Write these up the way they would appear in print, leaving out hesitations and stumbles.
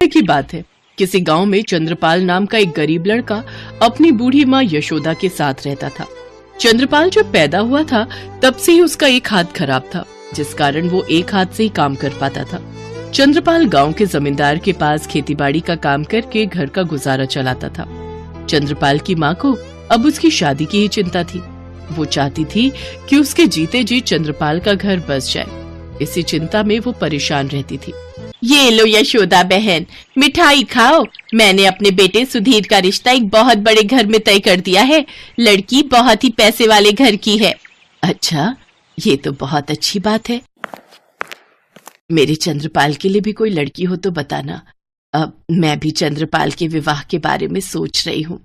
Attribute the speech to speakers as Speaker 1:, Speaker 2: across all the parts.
Speaker 1: की बात है, किसी गांव में चंद्रपाल नाम का एक गरीब लड़का अपनी बूढ़ी माँ यशोदा के साथ रहता था। चंद्रपाल जब पैदा हुआ था तब से ही उसका एक हाथ खराब था, जिस कारण वो एक हाथ से ही काम कर पाता था। चंद्रपाल गांव के जमींदार के पास खेतीबाड़ी का काम करके घर का गुजारा चलाता था। चंद्रपाल की माँ को अब उसकी शादी की ही चिंता थी। वो चाहती थी कि उसके जीते जी चंद्रपाल का घर बस जाए। इसी चिंता में वो परेशान रहती थी।
Speaker 2: ये लो यशोदा बहन, मिठाई खाओ। मैंने अपने बेटे सुधीर का रिश्ता एक बहुत बड़े घर में तय कर दिया है। लड़की बहुत ही पैसे वाले घर की है।
Speaker 1: अच्छा, ये तो बहुत अच्छी बात है। मेरे चंद्रपाल के लिए भी कोई लड़की हो तो बताना। अब मैं भी चंद्रपाल के विवाह के बारे में सोच रही हूँ।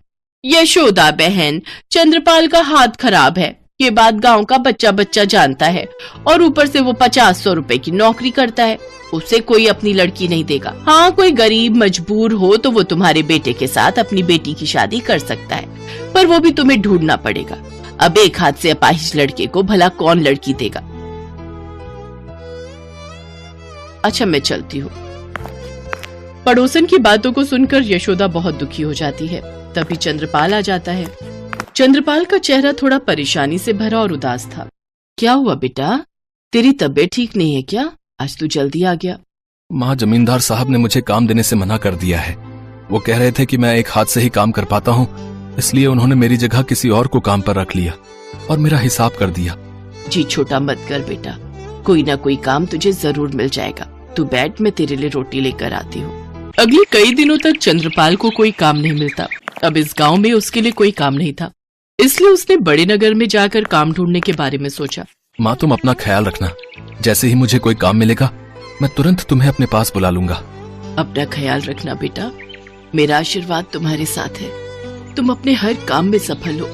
Speaker 2: यशोदा बहन, चंद्रपाल का हाथ खराब है, ये बात गांव का बच्चा बच्चा जानता है। और ऊपर से वो 50-100 रुपए की नौकरी करता है। उसे कोई अपनी लड़की नहीं देगा। हाँ, कोई गरीब मजबूर हो तो वो तुम्हारे बेटे के साथ अपनी बेटी की शादी कर सकता है, पर वो भी तुम्हें ढूंढना पड़ेगा। अब एक हाथ से अपाहिज लड़के को भला कौन लड़की देगा।
Speaker 1: अच्छा, मैं चलती हूँ। पड़ोसन की बातों को सुनकर यशोदा बहुत दुखी हो जाती है। तभी चंद्रपाल आ जाता है। चंद्रपाल का चेहरा थोड़ा परेशानी से भरा और उदास था। क्या हुआ बेटा, तेरी तबीयत ठीक नहीं है क्या? आज तू जल्दी आ गया।
Speaker 3: माँ, जमींदार साहब ने मुझे काम देने से मना कर दिया है। वो कह रहे थे कि मैं एक हाथ से ही काम कर पाता हूँ, इसलिए उन्होंने मेरी जगह किसी और को काम पर रख लिया और मेरा हिसाब कर दिया।
Speaker 1: जी छोटा मत कर बेटा, कोई ना कोई काम तुझे जरूर मिल जाएगा। तू बैठ, मैं तेरे लिए रोटी लेकर आती हूँ। अगले कई दिनों तक चंद्रपाल को कोई काम नहीं मिलता। अब इस गांव में उसके लिए कोई काम नहीं था, इसलिए उसने बड़े नगर में जाकर काम ढूंढने के बारे में सोचा।
Speaker 3: माँ, तुम अपना ख्याल रखना। जैसे ही मुझे कोई काम मिलेगा मैं तुरंत तुम्हें अपने पास बुला लूंगा।
Speaker 1: अपना ख्याल रखना बेटा, मेरा आशीर्वाद तुम्हारे साथ है। तुम अपने हर काम में सफल हो।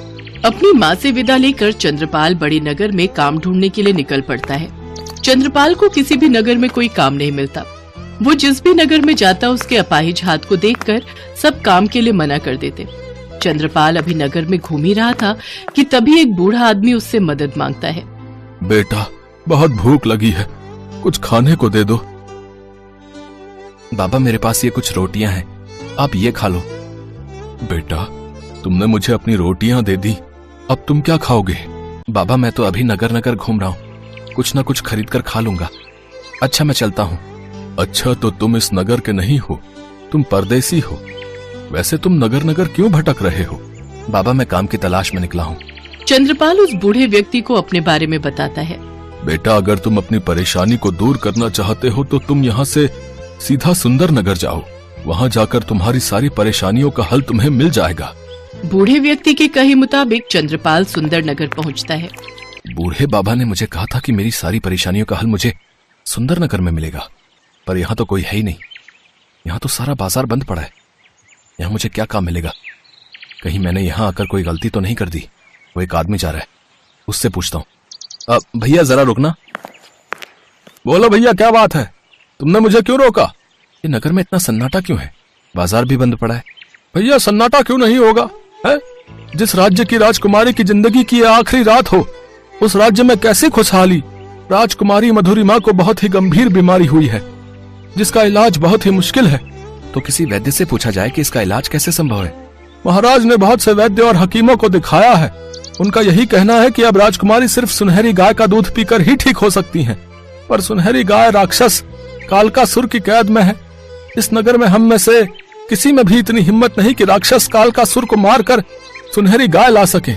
Speaker 1: अपनी माँ से विदा लेकर चंद्रपाल बड़े नगर में काम ढूंढने के लिए निकल पड़ता है। चंद्रपाल को किसी भी नगर में कोई काम नहीं मिलता। वो जिस भी नगर में जाता उसके अपाहिज हाथ को देखकर सब काम के लिए मना कर देते। चंद्रपाल अभी नगर में घूम ही रहा था कि तभी एक बूढ़ा आदमी उससे मदद मांगता है।
Speaker 3: बेटा, बहुत भूख लगी है, कुछ खाने को दे दो। बाबा, मेरे पास ये कुछ रोटियां हैं, आप ये खा लो। बेटा, तुमने मुझे अपनी रोटियां दे दी, अब तुम क्या खाओगे? बाबा, मैं तो अभी नगर नगर घूम रहा हूँ, कुछ न कुछ खरीद कर खा लूंगा। अच्छा, मैं चलता हूँ। अच्छा, तो तुम इस नगर के नहीं हो, तुम परदेसी हो। वैसे तुम नगर नगर क्यों भटक रहे हो? बाबा, मैं काम की तलाश में निकला हूँ।
Speaker 1: चंद्रपाल उस बूढ़े व्यक्ति को अपने बारे में बताता है।
Speaker 3: बेटा, अगर तुम अपनी परेशानी को दूर करना चाहते हो तो तुम यहाँ से सीधा सुंदर नगर जाओ। वहाँ जाकर तुम्हारी सारी परेशानियों का हल तुम्हें मिल जाएगा।
Speaker 1: बूढ़े व्यक्ति के कहे मुताबिक चंद्रपाल सुंदर नगर पहुँचता है।
Speaker 3: बूढ़े बाबा ने मुझे कहा था कि मेरी सारी परेशानियों का हल मुझे सुंदर नगर में मिलेगा, पर यहाँ तो कोई है ही नहीं। यहाँ तो सारा बाजार बंद पड़ा है। यहाँ मुझे क्या काम मिलेगा? कहीं मैंने यहाँ आकर कोई गलती तो नहीं कर दी? वो एक आदमी जा रहा है, उससे पूछता हूँ। भैया, जरा रुकना। बोलो भैया, क्या बात है? तुमने मुझे क्यों रोका? ये नगर में इतना सन्नाटा क्यों है? बाजार भी बंद पड़ा है। भैया, सन्नाटा क्यों नहीं होगा है? जिस राज्य की राजकुमारी की जिंदगी की आखिरी रात हो, उस राज्य में कैसी खुशहाली। राजकुमारी मधुरिमा को बहुत ही गंभीर बीमारी हुई है, जिसका इलाज बहुत ही मुश्किल है। तो किसी वैद्य से पूछा जाए कि इसका इलाज कैसे संभव है। महाराज ने बहुत से वैद्य और हकीमों को दिखाया है। उनका यही कहना है कि अब राजकुमारी सिर्फ सुनहरी गाय का दूध पीकर ही ठीक हो सकती हैं। पर सुनहरी गाय राक्षस कालकासुर की कैद में है। इस नगर में हम में से किसी में भी इतनी हिम्मत नहीं कि राक्षस कालकासुर को मारकर सुनहरी गाय ला सके।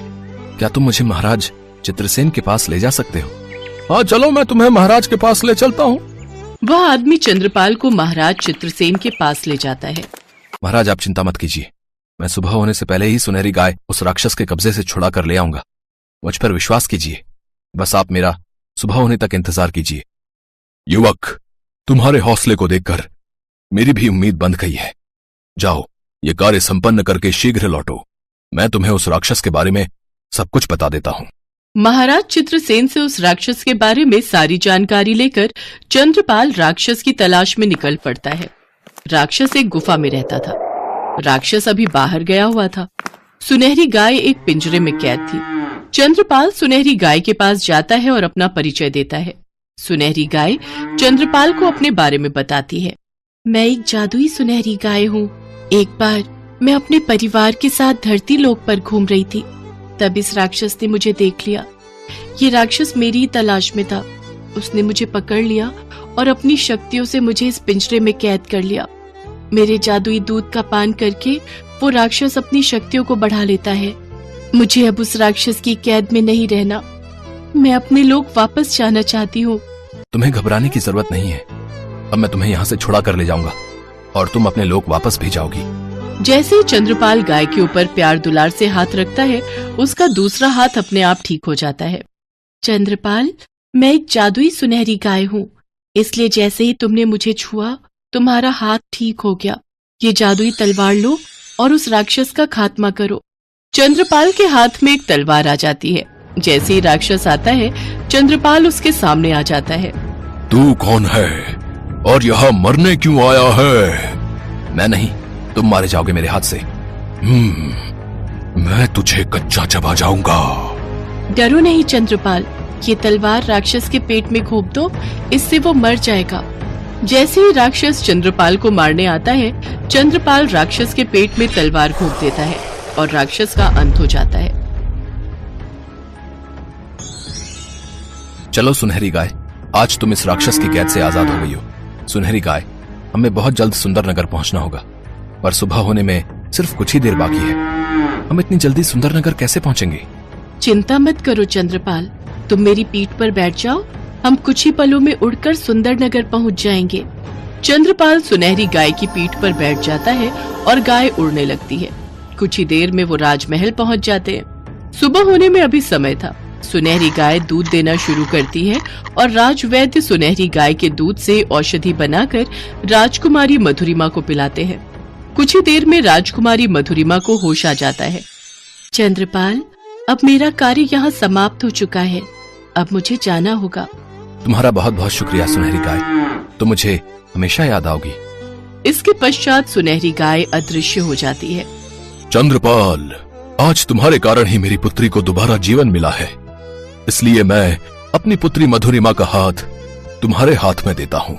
Speaker 3: क्या तुम मुझे महाराज चित्रसेन के पास ले जा सकते हो? हाँ, चलो, मैं तुम्हें महाराज के पास ले चलता हूँ।
Speaker 1: वह आदमी चंद्रपाल को महाराज चित्रसेन के पास ले जाता है।
Speaker 3: महाराज, आप चिंता मत कीजिए, मैं सुबह होने से पहले ही सुनहरी गाय उस राक्षस के कब्जे से छुड़ा कर ले आऊंगा। मुझ पर विश्वास कीजिए, बस आप मेरा सुबह होने तक इंतजार कीजिए। युवक, तुम्हारे हौसले को देखकर मेरी भी उम्मीद बंध गई है। जाओ, ये कार्य संपन्न करके शीघ्र लौटो। मैं तुम्हें उस राक्षस के बारे में सब कुछ बता देता हूँ।
Speaker 1: महाराज चित्रसेन से उस राक्षस के बारे में सारी जानकारी लेकर चंद्रपाल राक्षस की तलाश में निकल पड़ता है। राक्षस एक गुफा में रहता था। राक्षस अभी बाहर गया हुआ था। सुनहरी गाय एक पिंजरे में कैद थी। चंद्रपाल सुनहरी गाय के पास जाता है और अपना परिचय देता है। सुनहरी गाय चंद्रपाल को अपने बारे में बताती है।
Speaker 2: मैं एक जादुई सुनहरी गाय हूँ। एक बार मैं अपने परिवार के साथ धरती लोक पर घूम रही थी, तब इस राक्षस ने मुझे देख लिया। ये राक्षस मेरी ही तलाश में था। उसने मुझे पकड़ लिया और अपनी शक्तियों से मुझे इस पिंजरे में कैद कर लिया। मेरे जादुई दूध का पान करके वो राक्षस अपनी शक्तियों को बढ़ा लेता है। मुझे अब उस राक्षस की कैद में नहीं रहना। मैं अपने लोक वापस जाना चाहती हूँ।
Speaker 3: तुम्हें घबराने की जरूरत नहीं है। अब मैं तुम्हें यहाँ से छुड़ा कर ले जाऊंगा और तुम अपने लोक वापस भी जाओगी।
Speaker 1: जैसे ही चंद्रपाल गाय के ऊपर प्यार दुलार से हाथ रखता है, उसका दूसरा हाथ अपने आप ठीक हो जाता है।
Speaker 2: चंद्रपाल, मैं एक जादुई सुनहरी गाय हूँ, इसलिए जैसे ही तुमने मुझे छुआ तुम्हारा हाथ ठीक हो गया। ये जादुई तलवार लो और उस राक्षस का खात्मा करो।
Speaker 1: चंद्रपाल के हाथ में एक तलवार आ जाती है। जैसे ही राक्षस आता है, चंद्रपाल उसके सामने आ जाता है।
Speaker 3: तू कौन है और यहाँ मरने क्यों आया है? मैं नहीं, तुम मारे जाओगे मेरे हाथ से। मैं तुझे कच्चा चबा जाऊंगा।
Speaker 2: डरो नहीं चंद्रपाल, ये तलवार राक्षस के पेट में घोंप दो, इससे वो मर जाएगा।
Speaker 1: जैसे ही राक्षस चंद्रपाल को मारने आता है, चंद्रपाल राक्षस के पेट में तलवार घोंप देता है और राक्षस का अंत हो जाता है।
Speaker 3: चलो सुनहरी गाय, आज तुम इस राक्षस की कैद से आजाद हो गई हो। सुनहरी गाय, हमें बहुत जल्द सुंदर नगर पहुंचना होगा, पर सुबह होने में सिर्फ कुछ ही देर बाकी है। हम इतनी जल्दी सुंदर नगर कैसे पहुंचेंगे?
Speaker 2: चिंता मत करो चंद्रपाल, तुम मेरी पीठ पर बैठ जाओ, हम कुछ ही पलों में उड़कर सुंदर नगर पहुंच जाएंगे।
Speaker 1: चंद्रपाल सुनहरी गाय की पीठ पर बैठ जाता है और गाय उड़ने लगती है। कुछ ही देर में वो राजमहल पहुंच जाते हैं। सुबह होने में अभी समय था। सुनहरी गाय दूध देना शुरू करती है और राजवैद्य सुनहरी गाय के दूध से औषधि बनाकर राजकुमारी मधुरिमा को पिलाते हैं। कुछ ही देर में राजकुमारी मधुरिमा को होश आ जाता है।
Speaker 2: चंद्रपाल, अब मेरा कार्य यहाँ समाप्त हो चुका है, अब मुझे जाना होगा।
Speaker 3: तुम्हारा बहुत बहुत शुक्रिया सुनहरी गाय, तुम मुझे हमेशा याद आओगी।
Speaker 1: इसके पश्चात सुनहरी गाय अदृश्य हो जाती है।
Speaker 3: चंद्रपाल, आज तुम्हारे कारण ही मेरी पुत्री को दोबारा जीवन मिला है, इसलिए मैं अपनी पुत्री मधुरिमा का हाथ तुम्हारे हाथ में देता हूँ।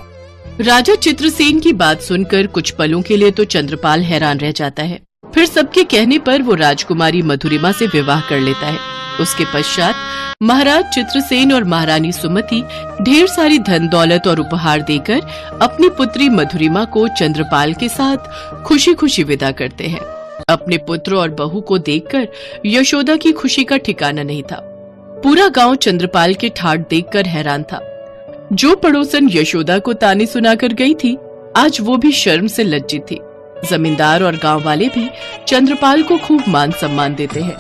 Speaker 1: राजा चित्रसेन की बात सुनकर कुछ पलों के लिए तो चंद्रपाल हैरान रह जाता है। फिर सबके कहने पर वो राजकुमारी मधुरिमा से विवाह कर लेता है। उसके पश्चात महाराज चित्रसेन और महारानी सुमति ढेर सारी धन दौलत और उपहार देकर अपनी पुत्री मधुरिमा को चंद्रपाल के साथ खुशी खुशी विदा करते हैं। अपने पुत्र और बहू को देखकर यशोदा की खुशी का ठिकाना नहीं था। पूरा गांव चंद्रपाल के ठाठ देखकर हैरान था। जो पड़ोसन यशोदा को ताने सुनाकर गई थी, आज वो भी शर्म से लज्जित थी। जमींदार और गांव वाले भी चंद्रपाल को खूब मान सम्मान देते हैं।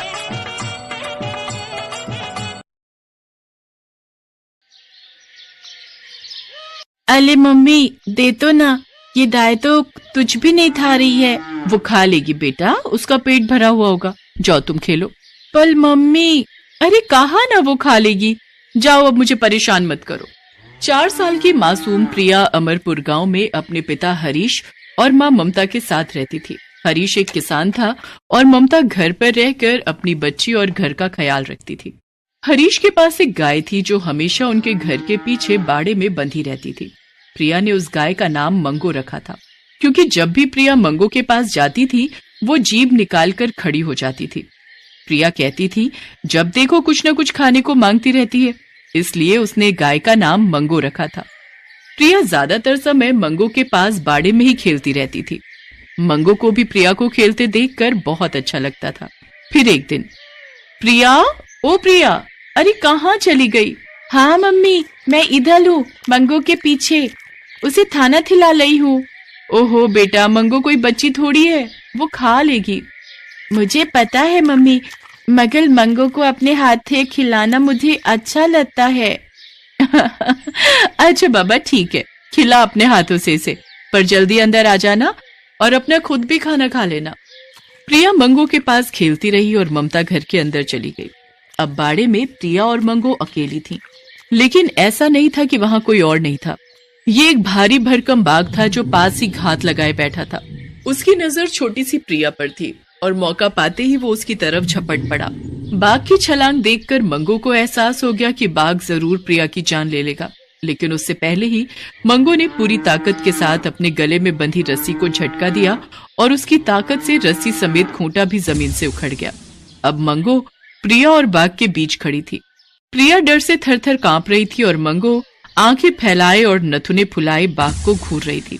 Speaker 2: अरे मम्मी, दे तो ना, ये दाय तो तुझ भी नहीं खा रही है।
Speaker 1: वो खा लेगी बेटा, उसका पेट भरा हुआ होगा। जाओ तुम खेलो।
Speaker 2: पर मम्मी।
Speaker 1: अरे कहा ना वो खा लेगी। जाओ, अब मुझे परेशान मत करो। 4 साल की मासूम प्रिया अमरपुर गांव में अपने पिता हरीश और माँ ममता के साथ रहती थी। हरीश एक किसान था और ममता घर पर रहकर अपनी बच्ची और घर का ख्याल रखती थी। हरीश के पास एक गाय थी जो हमेशा उनके घर के पीछे बाड़े में बंधी रहती थी। प्रिया ने उस गाय का नाम मंगो रखा था, क्योंकि जब भी प्रिया मंगो के पास जाती थी वो जीभ निकालकर खड़ी हो जाती थी। प्रिया कहती थी, जब देखो कुछ न कुछ खाने को मांगती रहती है, इसलिए उसने गाय का नाम मंगो रखा था। प्रिया ज्यादातर समय मंगो के पास बाड़े में ही खेलती रहती थी। मंगो को भी प्रिया को खेलते देखकर बहुत अच्छा लगता था। फिर एक दिन, प्रिया, ओ प्रिया, अरे कहाँ चली गई?
Speaker 2: हाँ मम्मी, मैं इधर हूँ, मंगो के पीछे, उसे खाना खिला रही हूँ।
Speaker 1: ओहो बेटा, मंगो कोई बच्ची थोड़ी है, वो खा लेगी।
Speaker 2: मुझे पता है मम्मी, मगर मंगो को अपने हाथ से खिलाना मुझे अच्छा लगता है।
Speaker 1: अच्छा बाबा, ठीक है, खिला अपने हाथों से इसे, पर जल्दी अंदर आ जाना और अपना खुद भी खाना खा लेना। प्रिया मंगो के पास खेलती रही और ममता घर के अंदर चली गई। अब बाड़े में प्रिया और मंगो अकेली थी, लेकिन ऐसा नहीं था कि वहां कोई और नहीं था। ये एक भारी भरकम बाघ था जो पास ही घात लगाए बैठा था। उसकी नजर छोटी सी प्रिया पर थी और मौका पाते ही वो उसकी तरफ झपट पड़ा। बाघ की छलांग देखकर मंगो को एहसास हो गया कि बाघ जरूर प्रिया की जान ले लेगा। लेकिन उससे पहले ही मंगो ने पूरी ताकत के साथ अपने गले में बंधी रस्सी को झटका दिया और उसकी ताकत से रस्सी समेत खूंटा भी जमीन से उखड़ गया। अब मंगो प्रिया और बाघ के बीच खड़ी थी। प्रिया डर से थर-थर कांप रही थी और मंगो आंखें फैलाए और नथुने फुलाए बाघ को घूर रही थी।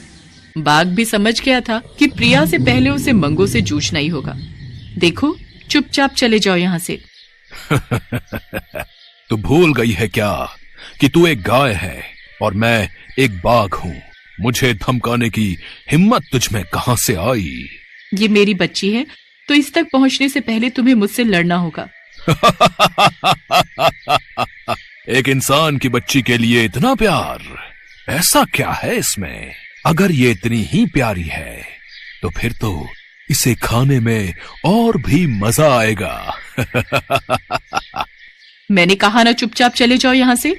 Speaker 1: बाघ भी समझ गया था कि प्रिया से पहले उसे मंगो से जूझना ही होगा। देखो, चुपचाप चले जाओ यहाँ से।
Speaker 3: तू भूल गई है क्या कि तू एक गाय है और मैं एक बाघ हूँ? मुझे धमकाने की हिम्मत तुझ में कहां से आई?
Speaker 1: ये मेरी बच्ची है, तो इस तक पहुंचने से पहले तुम्हें मुझसे लड़ना होगा।
Speaker 3: एक इंसान की बच्ची के लिए इतना प्यार, ऐसा क्या है इसमें? अगर ये इतनी ही प्यारी है तो फिर तो इसे खाने में और भी मजा आएगा।
Speaker 1: मैंने कहा ना, चुपचाप चले जाओ यहाँ से।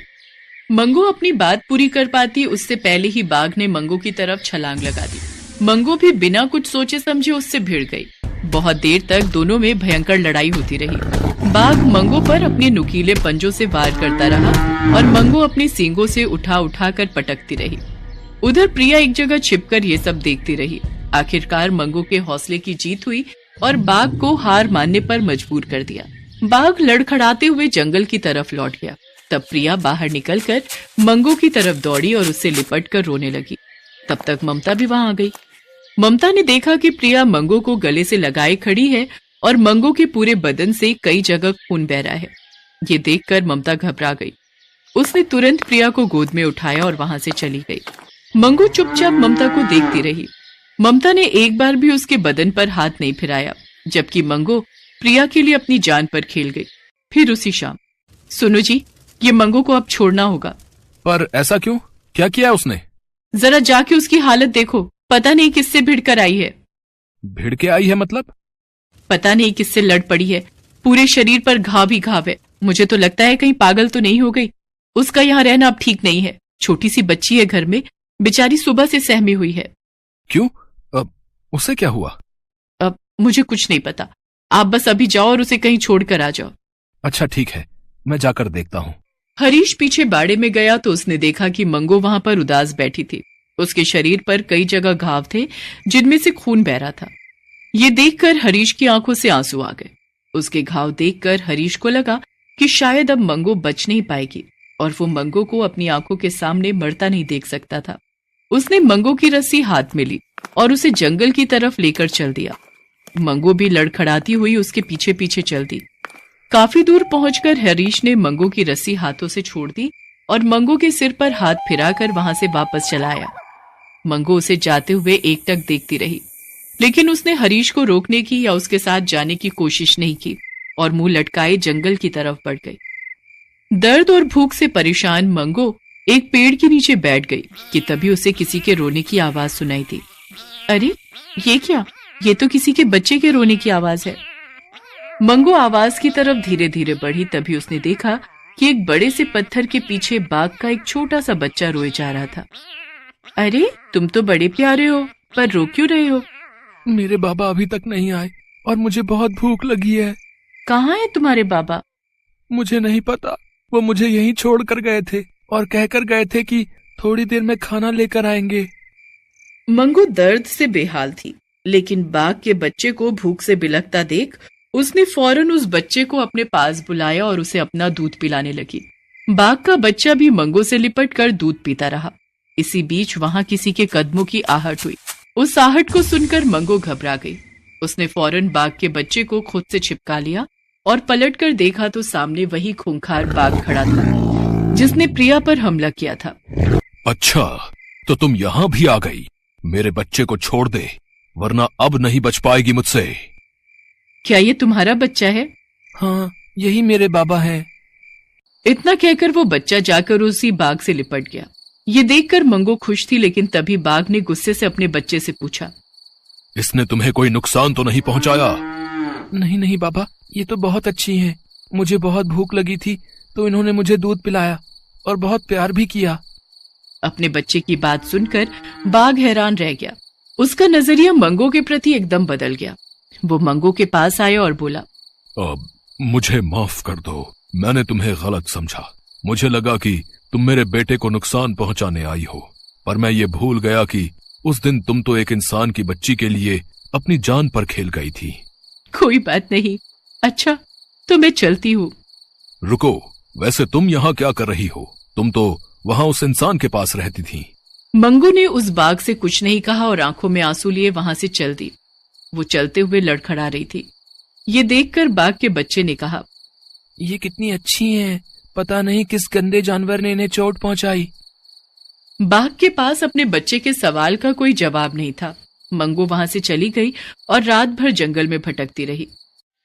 Speaker 1: मंगो अपनी बात पूरी कर पाती उससे पहले ही बाघ ने मंगो की तरफ छलांग लगा दी। मंगो भी बिना कुछ सोचे समझे उससे भिड़ गई। बहुत देर तक दोनों में भयंकर लड़ाई होती रही। बाघ मंगो पर अपने नुकीले पंजों से वार करता रहा और मंगो अपने सींगों से उठा उठा कर पटकती रही। उधर प्रिया एक जगह छिपकर ये सब देखती रही। आखिरकार मंगो के हौसले की जीत हुई और बाघ को हार मानने पर मजबूर कर दिया। बाघ लड़खड़ाते हुए जंगल की तरफ लौट गया। तब प्रिया बाहर निकलकर मंगो की तरफ दौड़ी और उससे लिपटकर रोने लगी। तब तक ममता भी वहां आ गई। ममता ने देखा कि प्रिया मंगो को गले से लगाए खड़ी है और मंगो के पूरे बदन से कई जगह खून बह रहा है। ये देखकर ममता घबरा गई। उसने तुरंत प्रिया को गोद में उठाया और वहां से चली गई। मंगो चुपचाप ममता को देखती रही। ममता ने एक बार भी उसके बदन पर हाथ नहीं फिराया, जबकि मंगो प्रिया के लिए अपनी जान पर खेल गई। फिर उसी शाम, सुनो जी, ये मंगो को अब छोड़ना होगा।
Speaker 3: पर ऐसा क्यों? क्या किया उसने?
Speaker 1: जरा जाके उसकी हालत देखो, पता नहीं किससे भिड़कर आई है।
Speaker 3: भिड़ के आई है मतलब?
Speaker 1: पता नहीं किससे लड़ पड़ी है। पूरे शरीर पर घाव ही घाव है। मुझे तो लगता है कहीं पागल तो नहीं हो गई। उसका यहाँ रहना अब ठीक नहीं है। छोटी सी बच्ची है घर में, बेचारी सुबह से सहमी हुई है।
Speaker 3: क्यों? उसे क्या हुआ?
Speaker 1: अब मुझे कुछ नहीं पता। आप बस अभी जाओ और उसे कहीं छोड़कर आ जाओ।
Speaker 3: अच्छा ठीक है, मैं जाकर देखता हूँ।
Speaker 1: हरीश पीछे बाड़े में गया तो उसने देखा कि मंगो वहां पर उदास बैठी थी। उसके शरीर पर कई जगह घाव थे जिनमें से खून बह रहा था। ये देखकर हरीश की आंखों से आंसू आ गए। उसके घाव देखकर हरीश को लगा कि शायद अब मंगो बच नहीं पाएगी और वो मंगो को अपनी आंखों के सामने मरता नहीं देख सकता था। उसने मंगो की रस्सी हाथ में ली और उसे जंगल की तरफ लेकर चल दिया। मंगो भी लड़खड़ाती हुई उसके पीछे पीछे चल दी। काफी दूर पहुंचकर हरीश ने मंगो की रस्सी हाथों से छोड़ दी और मंगो के सिर पर हाथ फिराकर वहां से वापस चला आया। मंगो उसे जाते हुए एकटक देखती रही, लेकिन उसने हरीश को रोकने की या उसके साथ जाने की कोशिश नहीं की और मुंह लटकाए जंगल की तरफ बढ़ गई। दर्द और भूख से परेशान मंगो एक पेड़ के नीचे बैठ गई कि तभी उसे किसी के रोने की आवाज सुनाई दी। अरे ये क्या? ये तो किसी के बच्चे के रोने की आवाज है। मंगो आवाज की तरफ धीरे धीरे बढ़ी। तभी उसने देखा कि एक बड़े से पत्थर के पीछे बाघ का एक छोटा सा बच्चा रोए जा रहा था। अरे तुम तो बड़े प्यारे हो, पर रो क्यों रहे हो?
Speaker 3: मेरे बाबा अभी तक नहीं आए और मुझे बहुत भूख लगी है।
Speaker 1: कहाँ है तुम्हारे बाबा?
Speaker 3: मुझे नहीं पता, वो मुझे यहीं छोड़ कर गए थे और कहकर गए थे कि थोड़ी देर में खाना लेकर आएंगे।
Speaker 1: मंगो दर्द से बेहाल थी, लेकिन बाघ के बच्चे को भूख से बिलखता देख उसने फौरन उस बच्चे को अपने पास बुलाया और उसे अपना दूध पिलाने लगी। बाघ का बच्चा भी मंगो से लिपट कर दूध पीता रहा। इसी बीच वहां किसी के कदमों की आहट हुई। उस आहट को सुनकर मंगो घबरा गई। उसने फौरन बाघ के बच्चे को खुद से चिपका लिया और पलटकर देखा तो सामने वही खूंखार बाघ खड़ा था जिसने प्रिया पर हमला किया था।
Speaker 3: अच्छा, तो तुम यहाँ भी आ गई। मेरे बच्चे को छोड़ दे, वरना अब नहीं बच पाएगी मुझसे।
Speaker 1: क्या ये तुम्हारा बच्चा है?
Speaker 3: हाँ, यही मेरे बाबा हैं।
Speaker 1: इतना कहकर वो बच्चा जाकर उसी बाघ से लिपट गया। ये देखकर मंगो खुश थी, लेकिन तभी बाघ ने गुस्से से अपने बच्चे से पूछा,
Speaker 3: इसने तुम्हें कोई नुकसान तो नहीं पहुंचाया? नहीं नहीं बाबा, ये तो बहुत अच्छी हैं। मुझे बहुत भूख लगी थी तो इन्होंने मुझे दूध पिलाया और बहुत प्यार भी किया।
Speaker 1: अपने बच्चे की बात सुनकर बाघ हैरान रह गया। उसका नजरिया मंगो के प्रति एकदम बदल गया। वो मंगो के पास आया और बोला,
Speaker 3: अब मुझे माफ कर दो, मैंने तुम्हें गलत समझा। मुझे लगा कि तुम मेरे बेटे को नुकसान पहुंचाने आई हो, पर मैं ये भूल गया कि उस दिन तुम तो एक इंसान की बच्ची के लिए अपनी जान पर खेल गई थी।
Speaker 1: कोई बात नहीं। अच्छा, तो मैं चलती हूँ।
Speaker 3: रुको, वैसे तुम यहाँ क्या कर रही हो? तुम तो वहां उस इंसान के पास रहती थी।
Speaker 1: मंगू ने उस बाघ से कुछ नहीं कहा और आंखों में आंसू लिए वहां से चल दी। वो चलते हुए लड़खड़ा रही थी। ये देखकर बाघ के बच्चे ने कहा,
Speaker 4: ये कितनी अच्छी हैं, पता नहीं किस गंदे जानवर ने इन्हें चोट पहुंचाई।
Speaker 1: बाघ के पास अपने बच्चे के सवाल का कोई जवाब नहीं था। मंगू वहां से चली गई और रात भर जंगल में भटकती रही।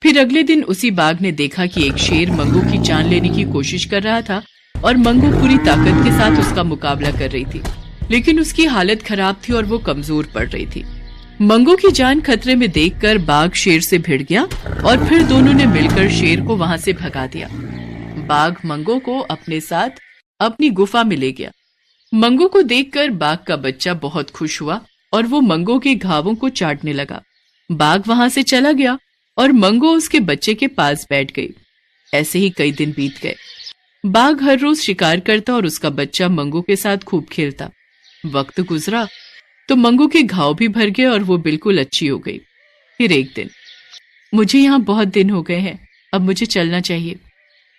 Speaker 1: फिर अगले दिन उसी बाघ ने देखा कि एक शेर मंगू की जान लेने की कोशिश कर रहा था और मंगू पूरी ताकत के साथ उसका मुकाबला कर रही थी, लेकिन उसकी हालत खराब थी और वो कमजोर पड़ रही थी। मंगू की जान खतरे में देखकर बाघ शेर से भिड़ गया और फिर दोनों ने मिलकर शेर को वहां से भगा दिया। बाघ मंगू को अपने साथ अपनी गुफा में ले गया। मंगू को देखकर बाघ का बच्चा बहुत खुश हुआ और वो मंगू के घावों को चाटने लगा। बाघ वहां से चला गया और मंगू उसके बच्चे के पास बैठ गई। ऐसे ही कई दिन बीत गए। बाघ हर रोज शिकार करता और उसका बच्चा मंगू के साथ खूब खेलता। वक्त गुजरा तो मंगू के घाव भी भर गए और वो बिल्कुल अच्छी हो गई। फिर एक दिन, मुझे यहाँ बहुत दिन हो गए हैं, अब मुझे चलना चाहिए।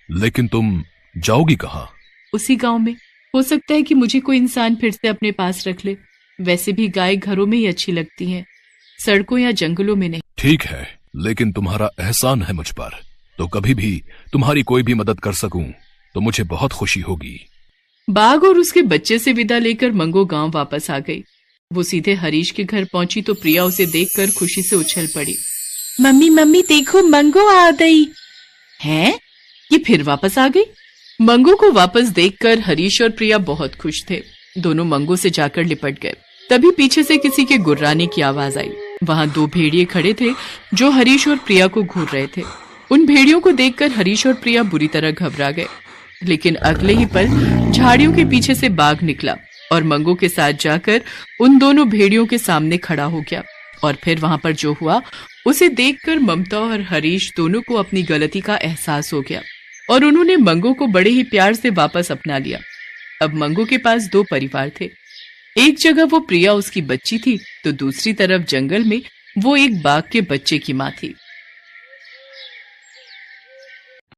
Speaker 3: लेकिन तुम जाओगी कहाँ?
Speaker 1: उसी गांव में। हो सकता है कि मुझे कोई इंसान फिर से अपने पास रख ले। वैसे भी गाय घरों में ही अच्छी लगती हैं, सड़कों या जंगलों में नहीं।
Speaker 3: ठीक है, लेकिन तुम्हारा एहसान है मुझ पर, तो कभी भी तुम्हारी कोई भी मदद कर सकूं तो मुझे बहुत खुशी होगी।
Speaker 1: बाघ और उसके बच्चे से विदा लेकर मंगू गांव वापस आ गई। वो सीधे हरीश के घर पहुंची तो प्रिया उसे देखकर खुशी से उछल पड़ी। मम्मी मम्मी देखो, मंगू आ गई। हैं? ये फिर वापस आ गई? मंगू को वापस देखकर हरीश और प्रिया बहुत खुश थे। दोनों मंगू से जाकर लिपट गए। तभी पीछे से किसी के गुर्राने की आवाज आई। वहां दो भेड़िए खड़े थे जो हरीश और प्रिया को घूर रहे थे। उन भेड़ियों को देखकर हरीश और प्रिया बुरी तरह घबरा गए, लेकिन अगले ही पल झाड़ियों के पीछे से बाघ निकला और मंगू के साथ जाकर उन दोनों भेड़ियों के सामने खड़ा हो गया। और फिर वहां पर जो हुआ उसे देखकर ममता और हरीश दोनों को अपनी गलती का एहसास हो गया और उन्होंने मंगू को बड़े ही प्यार से वापस अपना लिया। अब मंगू के पास दो परिवार थे। एक जगह वो प्रिया उसकी बच्ची थी तो दूसरी तरफ जंगल में वो एक बाघ के बच्चे की माँ थी।